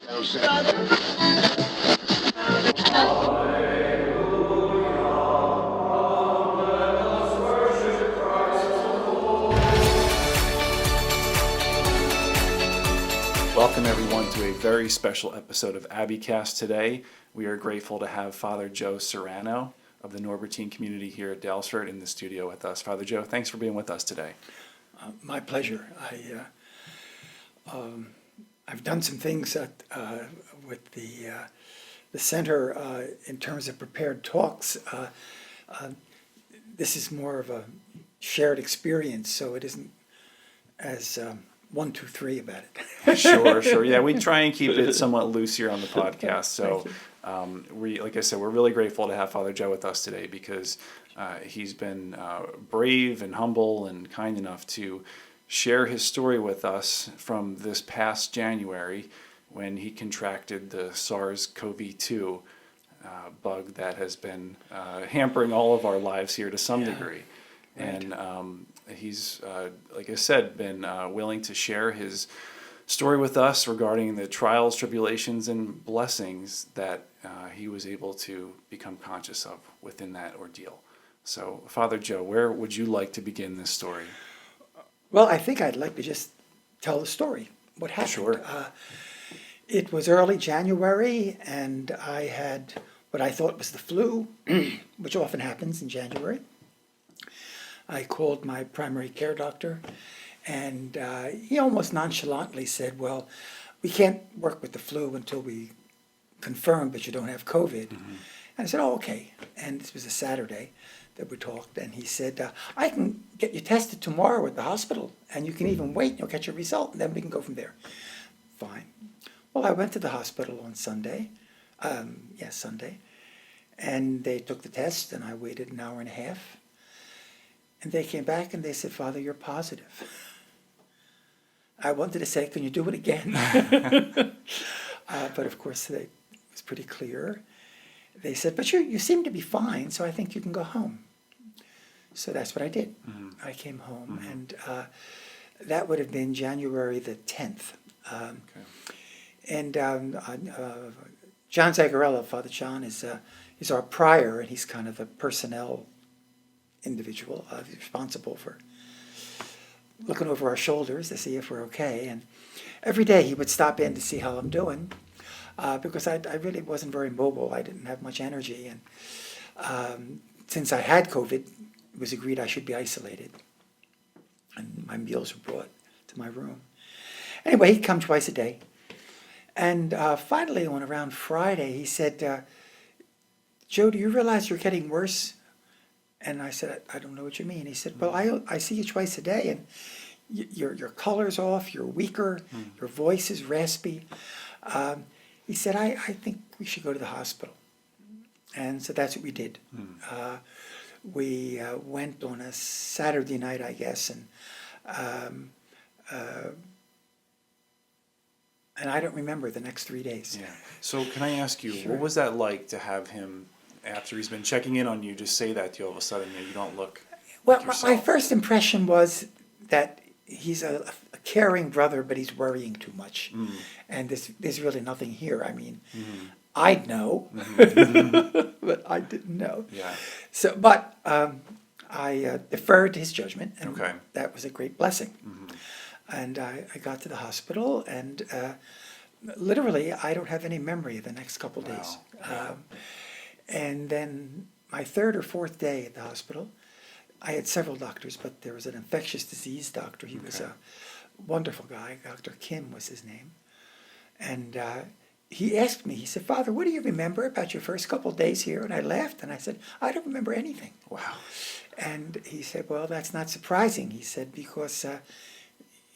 Welcome everyone to a very special episode of AbbeyCast today. We are grateful to have Father Joe Serano of the Norbertine community here at Daylesford in the studio with us. Father Joe, thanks for being with us today. My pleasure. I've done some things with the center in terms of prepared talks. This is more of a shared experience, so it isn't as 1, 2, 3 about it. Sure. Yeah, we try and keep it somewhat loose here on the podcast. So, like I said, we're really grateful to have Father Joe with us today because he's been brave and humble and kind enough to share his story with us from this past January when he contracted the SARS-CoV-2 bug that has been hampering all of our lives here to some degree. Right. And he's, like I said, been willing to share his story with us regarding the trials, tribulations, and blessings that he was able to become conscious of within that ordeal. So, Father Joe, where would you like to begin this story? Well, I think I'd like to just tell the story, what happened. Sure. It was early January, and I had what I thought was the flu, which often happens in January. I called my primary care doctor, and he almost nonchalantly said, well, we can't work with the flu until we confirm that you don't have COVID. Mm-hmm. And I said, oh, okay. And this was a Saturday that we talked, and he said, I can get you tested tomorrow at the hospital, and you can even wait, and you'll get your result, and then we can go from there. Fine. Well, I went to the hospital on Sunday, Sunday, and they took the test, and I waited an hour and a half, and they came back, and they said, Father, you're positive. I wanted to say, can you do it again? But of course, it was pretty clear. They said, but you seem to be fine, so I think you can go home. So that's what I did. Mm-hmm. I came home, mm-hmm. and that would have been January the 10th. Okay. And John Zagarella, Father John, is our prior, and he's kind of a personnel individual. He's responsible for looking over our shoulders to see if we're okay. And every day he would stop in to see how I'm doing. Because I really wasn't very mobile. I didn't have much energy. And since I had COVID, it was agreed I should be isolated. And my meals were brought to my room. Anyway, he'd come twice a day. And finally, on around Friday, he said, Joe, do you realize you're getting worse? And I said, I don't know what you mean. He said, well, I see you twice a day, and your color's off, you're weaker, your voice is raspy. He said, I think we should go to the hospital. And so that's what we did. We went on a Saturday night, I guess, and I don't remember the next 3 days. Yeah. So can I ask you, Sure. What was that like to have him, after he's been checking in on you, just say that to you all of a sudden, you don't look Well, like my first impression was that he's a caring brother, but he's worrying too much. And there's really nothing here. I mean, I'd know, but I didn't know. Yeah. So, but I deferred to his judgment, and Okay. that was a great blessing. And I got to the hospital, and literally, I don't have any memory of the next couple days. And then my third or fourth day at the hospital, I had several doctors, but there was an infectious disease doctor. He was a wonderful guy. Dr. Kim was his name. And he asked me, he said, Father, what do you remember about your first couple of days here? And I laughed, and I said, I don't remember anything. Wow. And he said, well, that's not surprising. He said, because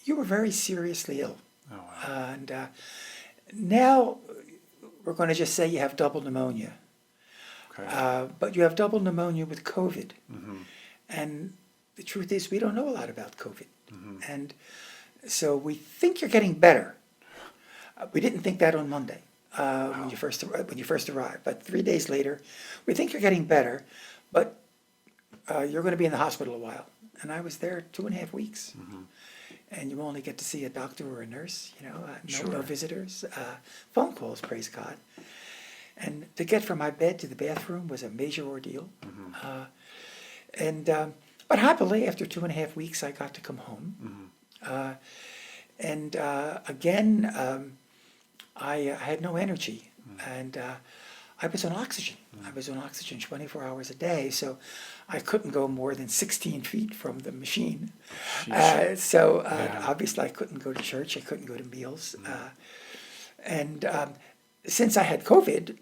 you were very seriously ill. Oh, wow. And now we're going to just say you have double pneumonia. Okay. But you have double pneumonia with COVID. And the truth is, we don't know a lot about COVID. And so we think you're getting better. We didn't think that on Monday when you first arrived. But 3 days later, we think you're getting better, but you're going to be in the hospital a while. And I was there 2.5 weeks. and you only get to see a doctor or a nurse, Sure. no visitors, phone calls, praise God. And to get from my bed to the bathroom was a major ordeal. But happily, after 2.5 weeks, I got to come home. Again, I had no energy, and I was on oxygen. I was on oxygen 24 hours a day, so I couldn't go more than 16 feet from the machine. Obviously I couldn't go to church, I couldn't go to meals. Since I had COVID,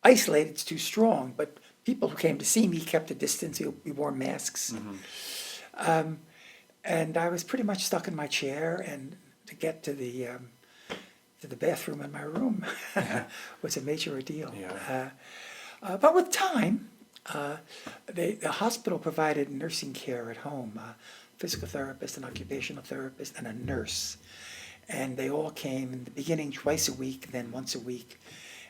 isolated is too strong, but people who came to see me kept a distance. We wore masks. And I was pretty much stuck in my chair, and to get to the bathroom in my room was a major ordeal. Yeah. But with time, the hospital provided nursing care at home, a physical therapist, an occupational therapist, and a nurse. And they all came in the beginning twice a week, then once a week,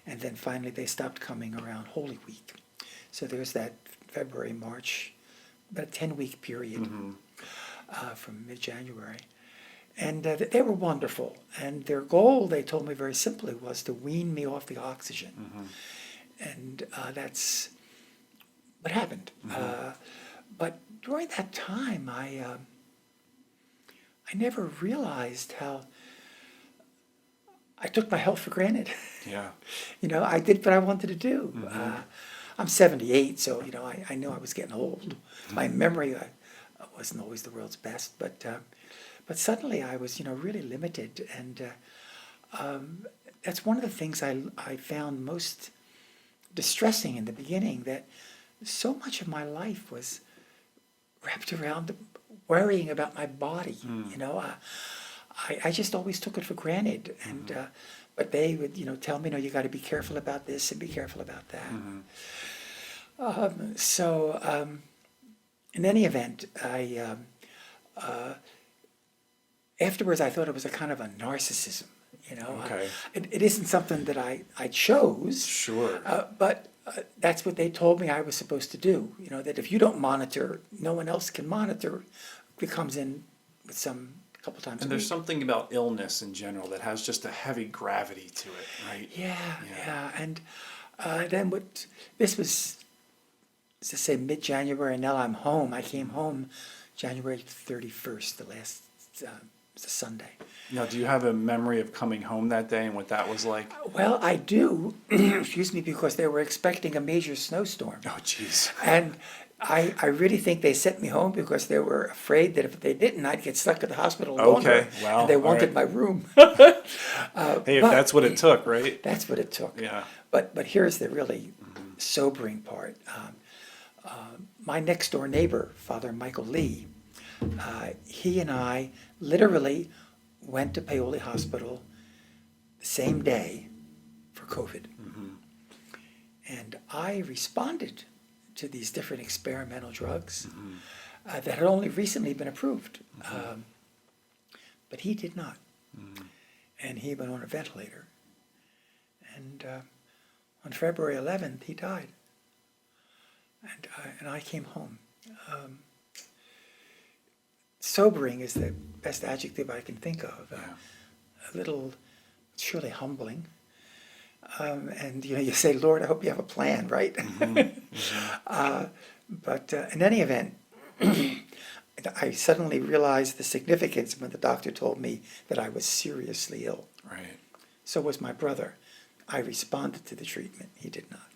and then finally they stopped coming around Holy Week. So there's that February, March, about a 10-week period from mid-January. And they were wonderful. And their goal, they told me very simply, was to wean me off the oxygen. And that's what happened. But during that time, I never realized how I took my health for granted. Yeah. I did what I wanted to do. I'm 78, so I knew I was getting old. My memory wasn't always the world's best, but suddenly I was really limited, and that's one of the things I found most distressing in the beginning, that so much of my life was wrapped around worrying about my body. I just always took it for granted, and but they would tell me, you got to be careful about this and be careful about that. In any event, afterwards I thought it was a kind of a narcissism. Okay. It isn't something that I chose. Sure. But that's what they told me I was supposed to do. That if you don't monitor, no one else can monitor. It comes in with a couple times And a there's week. something about illness in general that has just a heavy gravity to it, right? Yeah. And then this was, to say, mid-January, and now I'm home. I came home January 31st, the last it's a Sunday. Now, do you have a memory of coming home that day and what that was like? Well, I do, excuse me, because they were expecting a major snowstorm. Oh, jeez. And I really think they sent me home because they were afraid that if they didn't, I'd get stuck at the hospital longer. Okay, wow, And they all wanted right. my room. Hey, if that's what it took, right? That's what it took. Yeah. But here's the really sobering part. My next door neighbor, Father Michael Lee, he and I literally went to Paoli Hospital the same day for COVID. And I responded to these different experimental drugs that had only recently been approved. But he did not. And he went on a ventilator. And on February 11th, he died. And I came home. Sobering is the best adjective I can think of. A little, surely humbling. And you say, Lord, I hope you have a plan, right? But in any event, I suddenly realized the significance when the doctor told me that I was seriously ill. Right. So was my brother. I responded to the treatment. He did not.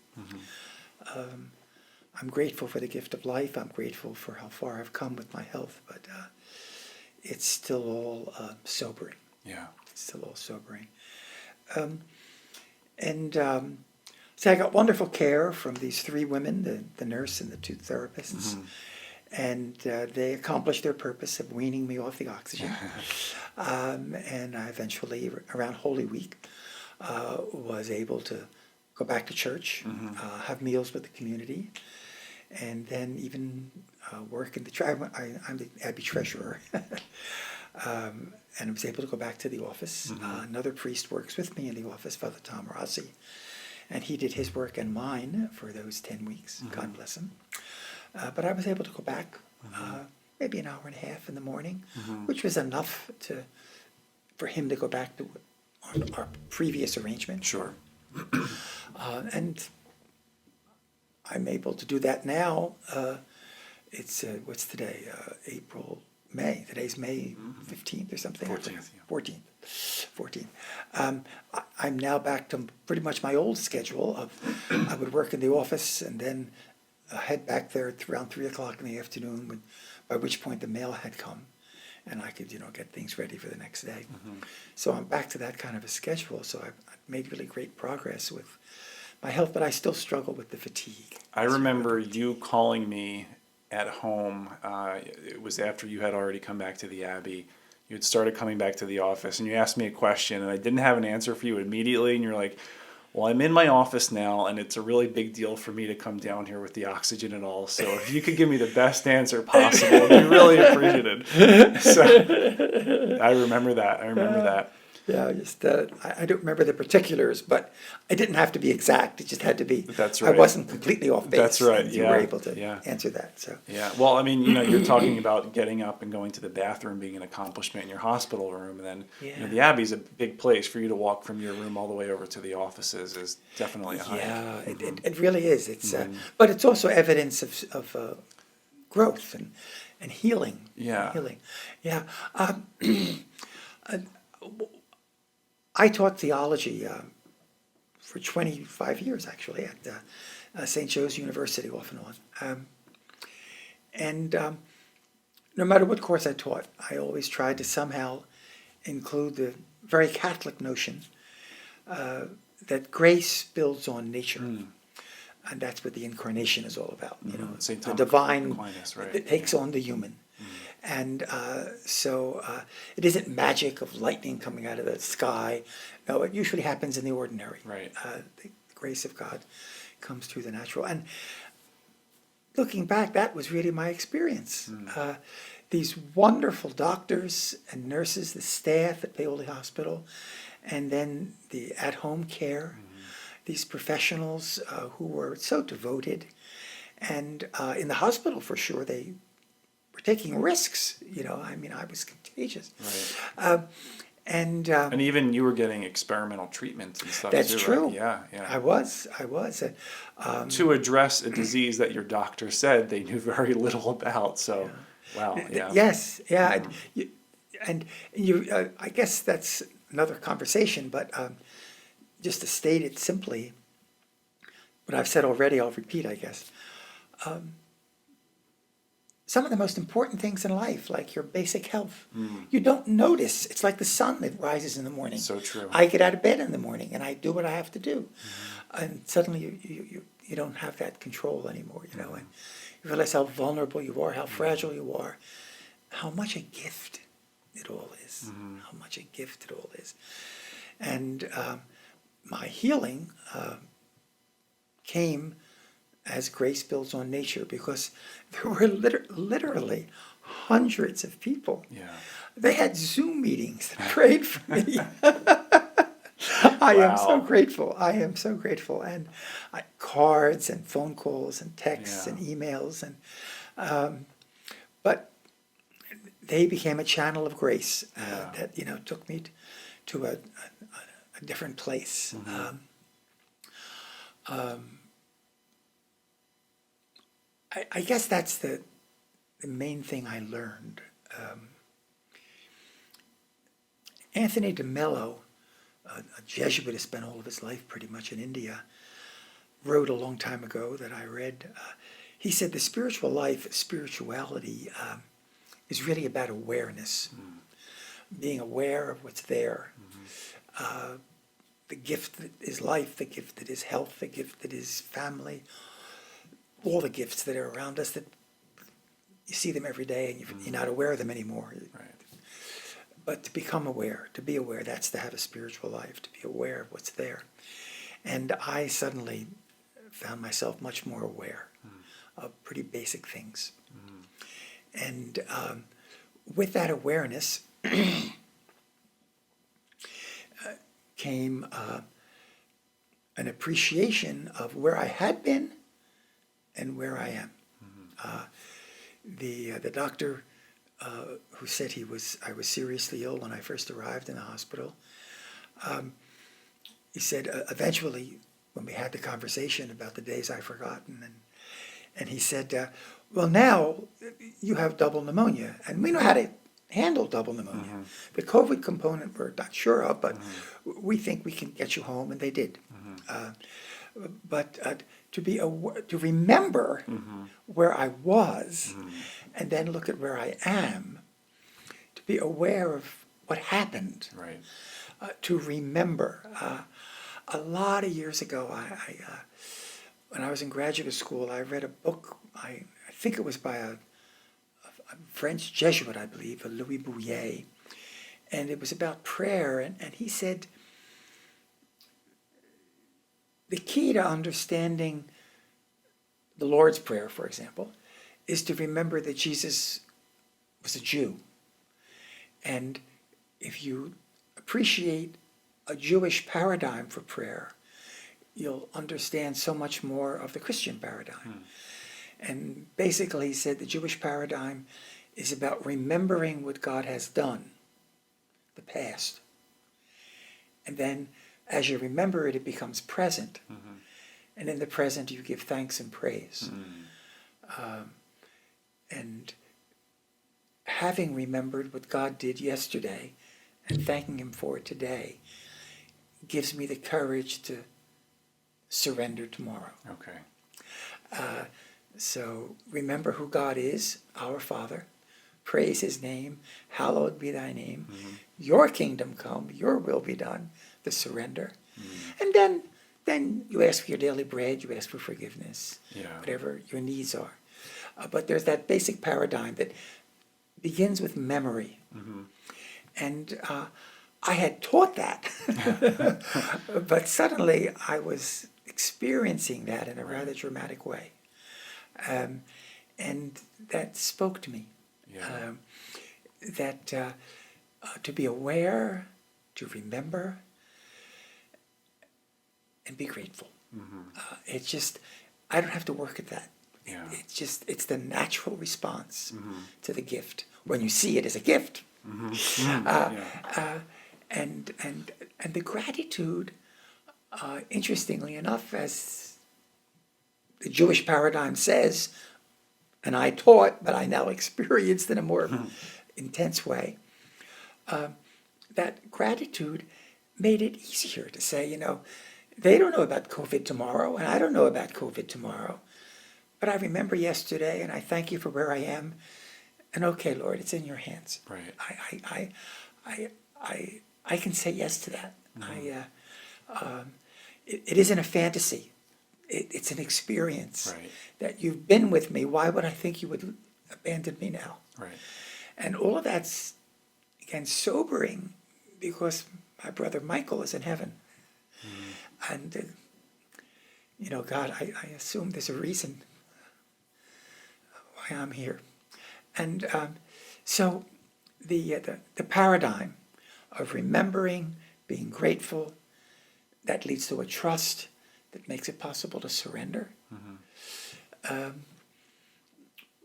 I'm grateful for the gift of life. I'm grateful for how far I've come with my health, but it's still all sobering. Yeah. It's still all sobering. So I got wonderful care from these three women, the nurse and the two therapists, and they accomplished their purpose of weaning me off the oxygen. And I eventually, around Holy Week, was able to go back to church, have meals with the community, and then even work in the I'm the Abbey treasurer, and I was able to go back to the office. Another priest works with me in the office, Father Del Rossi, and he did his work and mine for those 10 weeks. God bless him. But I was able to go back. maybe an hour and a half in the morning, which was enough for him to go back to our previous arrangement. Sure. And I'm able to do that now. It's, what's today? May. Today's May 15th or something. 14th, yeah. 14th. I'm now back to pretty much my old schedule of I would work in the office and then head back there around 3 o'clock in the afternoon, by which point the mail had come, and I could, get things ready for the next day. So I'm back to that kind of a schedule. So I've made really great progress with my health, but I still struggle with the fatigue. I remember you calling me at home. It was after you had already come back to the Abbey. You had started coming back to the office, and you asked me a question, and I didn't have an answer for you immediately, and you're like, well, I'm in my office now, and it's a really big deal for me to come down here with the oxygen and all, so if you could give me the best answer possible, I'd be really appreciated. So I remember that. Yeah, just I don't remember the particulars, but it didn't have to be exact. It just had to be. That's right. I wasn't completely off base. That's right. And you were able to answer that. So. Yeah. Well, I mean, you're talking about getting up and going to the bathroom being an accomplishment in your hospital room, and then the Abbey's a big place. For you to walk from your room all the way over to the offices is definitely a hike. Yeah, it really is. It's but it's also evidence of growth and healing. Yeah. Healing. Yeah. I taught theology for 25 years, actually, at St. Joe's University, off and on. And no matter what course I taught, I always tried to somehow include the very Catholic notion that grace builds on nature. And that's what the incarnation is all about. The divine Aquinas, right? that takes on the human. And so it isn't magic of lightning coming out of the sky. No, it usually happens in the ordinary. Right. The grace of God comes through the natural. And looking back, that was really my experience. These wonderful doctors and nurses, the staff at Paoli Hospital, and then the at-home care, these professionals who were so devoted. And in the hospital, for sure, they were taking risks. I was contagious. Right. And even you were getting experimental treatments and stuff. That's too, true. Right? Yeah. I was. To address a disease that your doctor said they knew very little about. So, wow. Yeah. Yes. Yeah. And you. I guess that's another conversation. But just to state it simply, what I've said already, I'll repeat. I guess. Some of the most important things in life, like your basic health, you don't notice. It's like the sun that rises in the morning. So true. I get out of bed in the morning and I do what I have to do, and suddenly you don't have that control anymore. And you realize how vulnerable you are, how fragile you are, how much a gift it all is. How much a gift it all is, and my healing came as grace builds on nature, because there were literally hundreds of people. Yeah. They had Zoom meetings and prayed for me. I am so grateful. And cards and phone calls and texts and emails, and but they became a channel of grace that took me to a different place. I guess that's the main thing I learned. Anthony de Mello, a Jesuit who spent all of his life pretty much in India, wrote a long time ago that I read. He said the spiritual life, spirituality, is really about awareness, being aware of what's there. The gift that is life, the gift that is health, the gift that is family, all the gifts that are around us that you see them every day and you're not aware of them anymore. Right. But to become aware, to be aware, that's to have a spiritual life, to be aware of what's there. And I suddenly found myself much more aware of pretty basic things. And with that awareness came an appreciation of where I had been and where I am. The doctor who said I was seriously ill when I first arrived in the hospital. He said eventually, when we had the conversation about the days I've forgotten, and he said, well, now you have double pneumonia, and we know how to handle double pneumonia. The COVID component we're not sure of, but we think we can get you home, and they did. But to remember where I was, and then look at where I am, to be aware of what happened, Right. to remember. A lot of years ago, when I was in graduate school, I read a book. I think it was by a French Jesuit, I believe, Louis Bouillet, and it was about prayer. And he said the key to understanding the Lord's Prayer, for example, is to remember that Jesus was a Jew. And if you appreciate a Jewish paradigm for prayer, you'll understand so much more of the Christian paradigm. And basically he said the Jewish paradigm is about remembering what God has done, the past. And then as you remember it, it becomes present. And in the present you give thanks and praise. And having remembered what God did yesterday and thanking him for it today gives me the courage to surrender tomorrow. Okay. So remember who God is, our Father. Praise his name. Hallowed be thy name. Your kingdom come. Your will be done. The surrender. And then you ask for your daily bread. You ask for forgiveness. Yeah. Whatever your needs are. But there's that basic paradigm that begins with memory. And I had taught that. But suddenly I was experiencing that in a rather dramatic way. And that spoke to me. Yeah. That to be aware, to remember, and be grateful. It's just, I don't have to work at that. Yeah. It's the natural response to the gift. When you see it as a gift. And the gratitude, interestingly enough, as the Jewish paradigm says, and I taught, but I now experienced in a more intense way, that gratitude made it easier to say, they don't know about COVID tomorrow, and I don't know about COVID tomorrow, but I remember yesterday, and I thank you for where I am, and okay, Lord, it's in your hands. Right. I can say yes to that. It isn't a fantasy. It's an experience. Right. That you've been with me. Why would I think you would abandon me now? Right. And all of that's, again, sobering, because my brother Michael is in heaven. And, God, I assume there's a reason why I'm here. And so the paradigm of remembering, being grateful, that leads to a trust that makes it possible to surrender.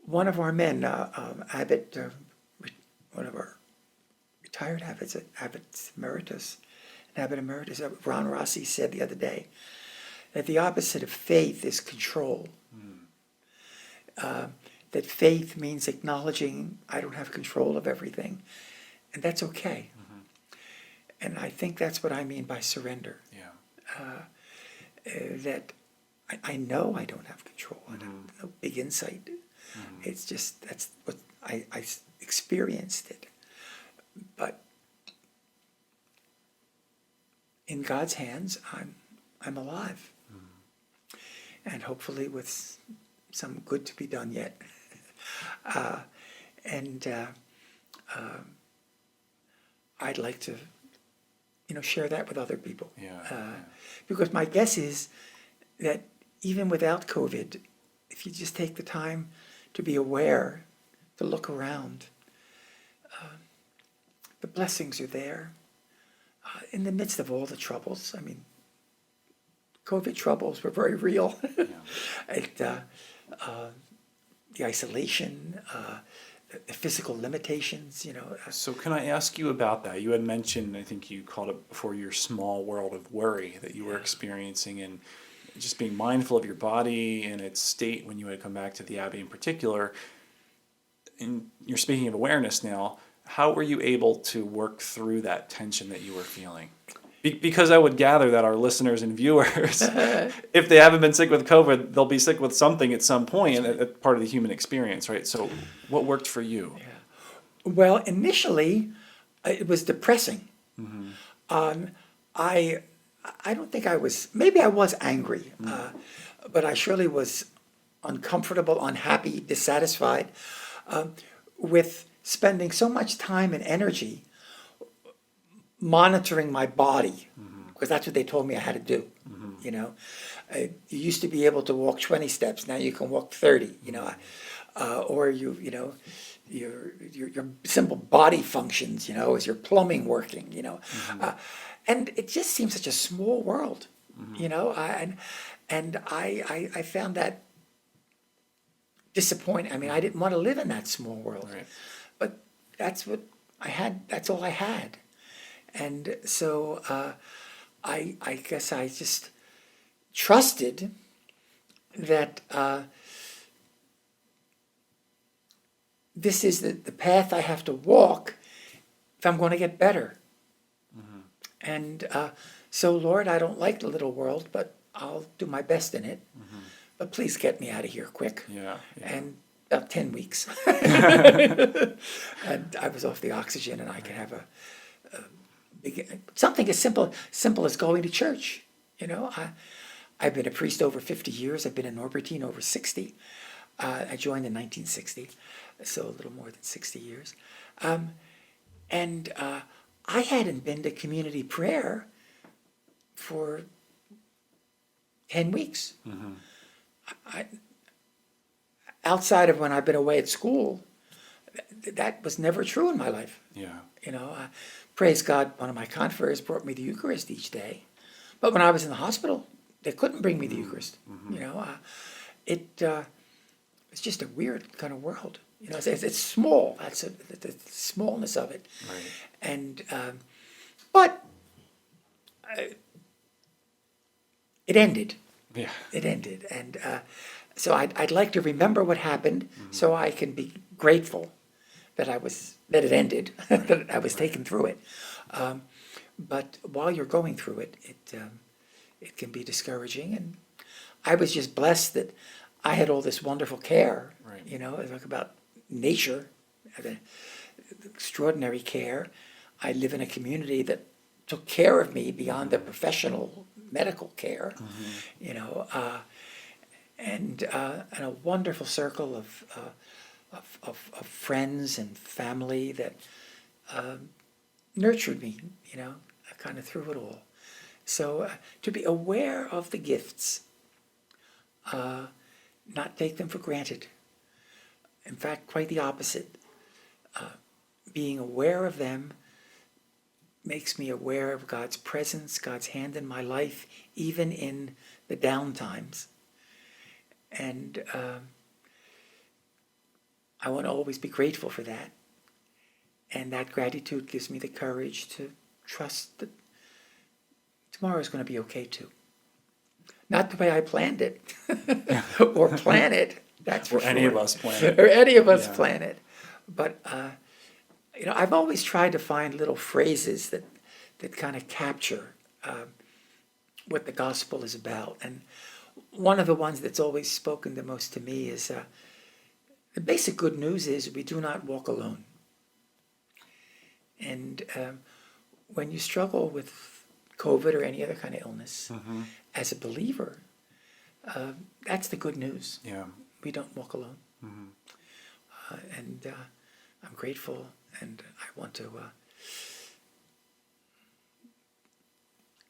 One of our men, Abbot, one of our retired abbots, Abbot Emeritus, Ron Rossi, said the other day that the opposite of faith is control. That faith means acknowledging I don't have control of everything, and that's okay. And I think that's what I mean by surrender. Yeah. That I know I don't have control. I have no big insight. It's just that's what I experienced it. But in God's hands, I'm alive, and hopefully with some good to be done yet. I'd like to, share that with other people. Because my guess is that even without COVID, if you just take the time to be aware, to look around, the blessings are there. In the midst of all the troubles, COVID troubles were very real. The isolation, physical limitations, So can I ask you about that? You had mentioned, I think you called it before, your small world of worry that you were experiencing, and just being mindful of your body and its state when you had come back to the Abbey in particular. And you're speaking of awareness now. How were you able to work through that tension that you were feeling? Because I would gather that our listeners and viewers, if they haven't been sick with COVID, they'll be sick with something at some point, and that's part of the human experience, right? So what worked for you? Yeah. Well, initially, it was depressing. I don't think I was, maybe I was angry, but I surely was uncomfortable, unhappy, dissatisfied with spending so much time and energy monitoring my body, because that's what they told me I had to do. You used to be able to walk 20 steps, now you can walk 30. Or your simple body functions. Is your plumbing working? And it just seems such a small world. I found that disappointing. I mean, I didn't want to live in that small world, Right. but that's what I had. That's all I had. And so I guess I just trusted that this is the path I have to walk if I'm going to get better. And so, Lord, I don't like the little world, but I'll do my best in it. But please get me out of here quick. Yeah. And about 10 weeks. And I was off the oxygen, and I could have something as simple as going to church. I've been a priest over 50 years. I've been in Norbertine over 60. I joined in 1960, so a little more than 60 years. And I hadn't been to community prayer for 10 weeks. Outside of when I've been away at school, that was never true in my life. Yeah. Praise God, one of my confreres brought me the Eucharist each day. But when I was in the hospital, they couldn't bring me the Eucharist. It's just a weird kind of world. It's small. That's the smallness of it. Right. And but it ended. Yeah. It ended, and so I'd like to remember what happened, so I can be grateful that it ended, that I was taken through it. But while you're going through it, it can be discouraging, and I was just blessed that I had all this wonderful care. Right. I talk about nature, the extraordinary care. I live in a community that took care of me beyond the professional medical care, and a wonderful circle of friends and family that nurtured me, kind of through it all. So to be aware of the gifts, not take them for granted. In fact, quite the opposite. Being aware of them makes me aware of God's presence, God's hand in my life, even in the down times. And I want to always be grateful for that. And that gratitude gives me the courage to trust that tomorrow is going to be okay too. Not the way I planned it or plan it, that's for Or sure. any of us plan it. Or any of us Yeah. plan it. But I've always tried to find little phrases that kind of capture what the gospel is about. And one of the ones that's always spoken the most to me is the basic good news is we do not walk alone. And when you struggle with COVID or any other kind of illness, as a believer, that's the good news. Yeah. We don't walk alone. And I'm grateful, and I want to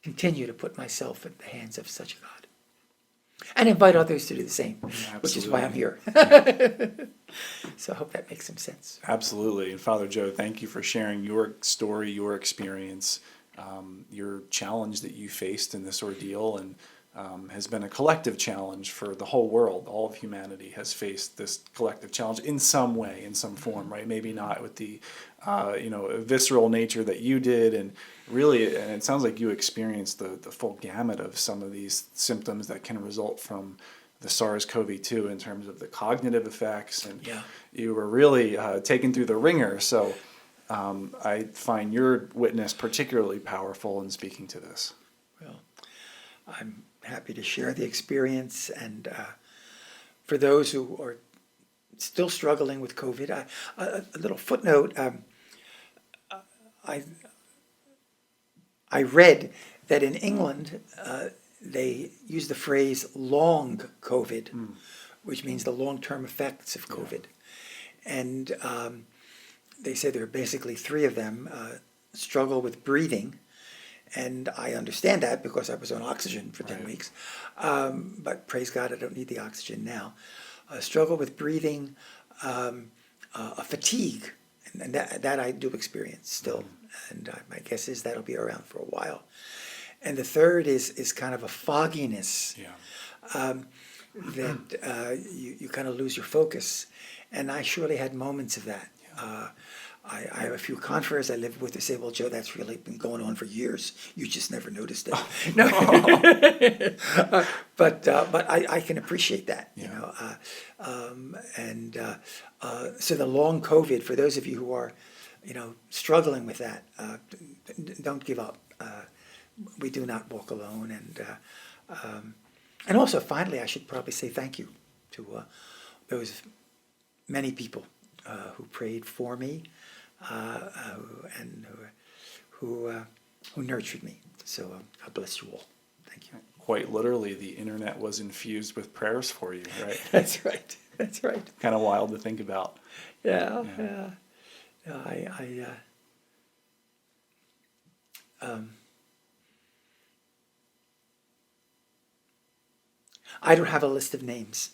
continue to put myself in the hands of such a God. And invite others to do the same, which is why I'm here. So I hope that makes some sense. Absolutely. And Father Joe, thank you for sharing your story, your experience, your challenge that you faced in this ordeal. And has been a collective challenge for the whole world. All of humanity has faced this collective challenge in some way, in some form, right? Maybe not with the, visceral nature that you did, and really, and it sounds like you experienced the full gamut of some of these symptoms that can result from the SARS-CoV-2 in terms of the cognitive effects, and you were really taken through the ringer. So I find your witness particularly powerful in speaking to this. Well, I'm happy to share the experience, and for those who are still struggling with COVID, a little footnote. I read that in England they use the phrase long COVID, which means the long-term effects of COVID, and they say there are basically three of them: struggle with breathing. And I understand that because I was on oxygen for 10 weeks. But praise God, I don't need the oxygen now. Struggle with breathing, a fatigue, and that I do experience still. And my guess is that'll be around for a while. And the third is kind of a fogginess that you kind of lose your focus. And I surely had moments of that. I have a few conferers I live with who say, well, Joe, that's really been going on for years. You just never noticed it. No. But I can appreciate that, you know. So the long COVID, for those of you who are, struggling with that, don't give up. We do not walk alone. And also, finally, I should probably say thank you to those many people who prayed for me. And who nurtured me. So God bless you all. Thank you. Quite literally, the internet was infused with prayers for you, right? That's right. That's right. Kind of wild to think about. Yeah. I don't have a list of names,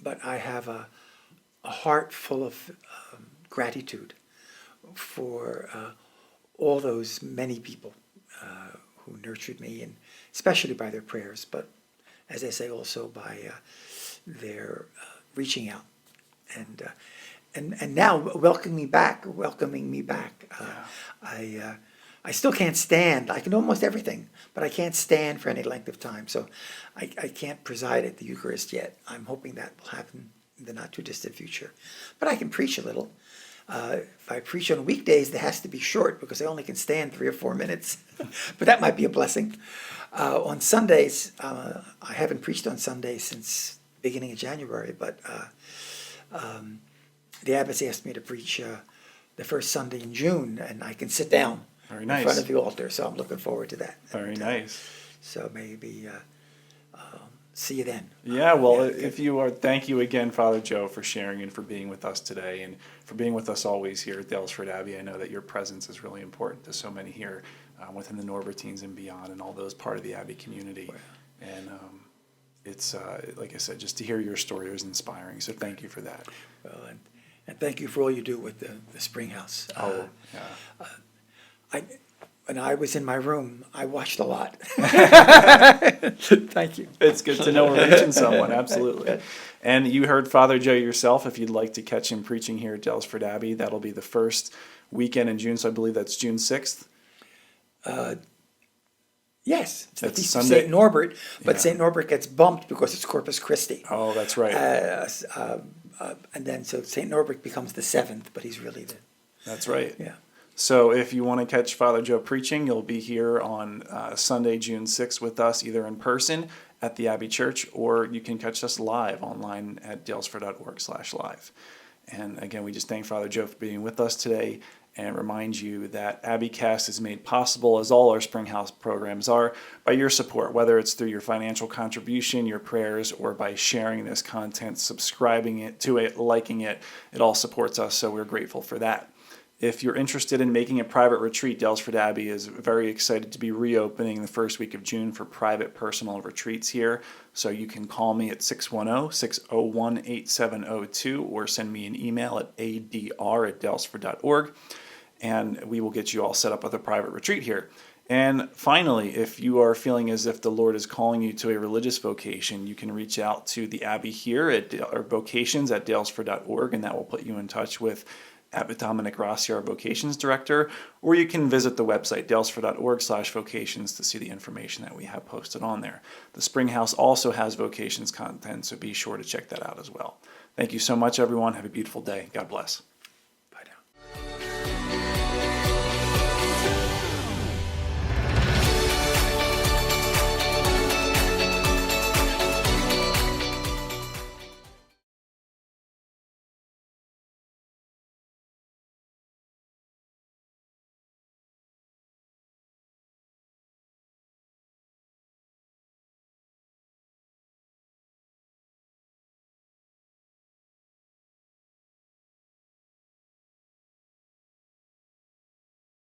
but I have a heart full of gratitude for all those many people who nurtured me, and especially by their prayers, but as I say, also by their reaching out and now welcoming me back. I still can't stand. I can do almost everything, but I can't stand for any length of time. So I can't preside at the Eucharist yet. I'm hoping that will happen in the not too distant future. But I can preach a little. If I preach on weekdays, it has to be short because I only can stand 3 or 4 minutes. But that might be a blessing. On Sundays, I haven't preached on Sundays since the beginning of January, but the abbess asked me to preach the first Sunday in June, and I can sit down Very nice. in front of the altar, so I'm looking forward to that. Very nice. So maybe see you then. Yeah, well, if you are, thank you again, Father Joe, for sharing and for being with us today and for being with us always here at Daylesford Abbey. I know that your presence is really important to so many here within the Norbertines and beyond and all those part of the Abbey community. Wow. And it's, like I said, just to hear your story was inspiring. So thank you for that. Well, and thank you for all you do with the Spring House. When I was in my room, I watched a lot. Thank you. It's good to know we're reaching someone, absolutely. And you heard Father Joe yourself. If you'd like to catch him preaching here at Daylesford Abbey, that'll be the first weekend in June, so I believe that's June 6th. Yes, it's the That's Feast Sunday. of St. Norbert, but Yeah. St. Norbert gets bumped because it's Corpus Christi. Oh, that's right. And then so St. Norbert becomes the 7th, but he's really the... That's right. Yeah. So if you want to catch Father Joe preaching, you'll be here on Sunday, June 6th with us, either in person at the Abbey Church, or you can catch us live online at daylesford.org/live. And again, we just thank Father Joe for being with us today and remind you that AbbeyCast is made possible, as all our Springhouse programs are, by your support, whether it's through your financial contribution, your prayers, or by sharing this content, subscribing to it, liking it. It all supports us, so we're grateful for that. If you're interested in making a private retreat, Daylesford Abbey is very excited to be reopening the first week of June for private personal retreats here. So you can call me at 610-601-8702 or send me an email at adr@daylesford.org, and we will get you all set up with a private retreat here. And finally, if you are feeling as if the Lord is calling you to a religious vocation, you can reach out to the Abbey here or vocations at daylesford.org, and that will put you in touch with Abbot Dominic Rossi, our vocations director, or you can visit the website, daylesford.org/vocations, to see the information that we have posted on there. The Springhouse also has vocations content, so be sure to check that out as well. Thank you so much, everyone. Have a beautiful day. God bless.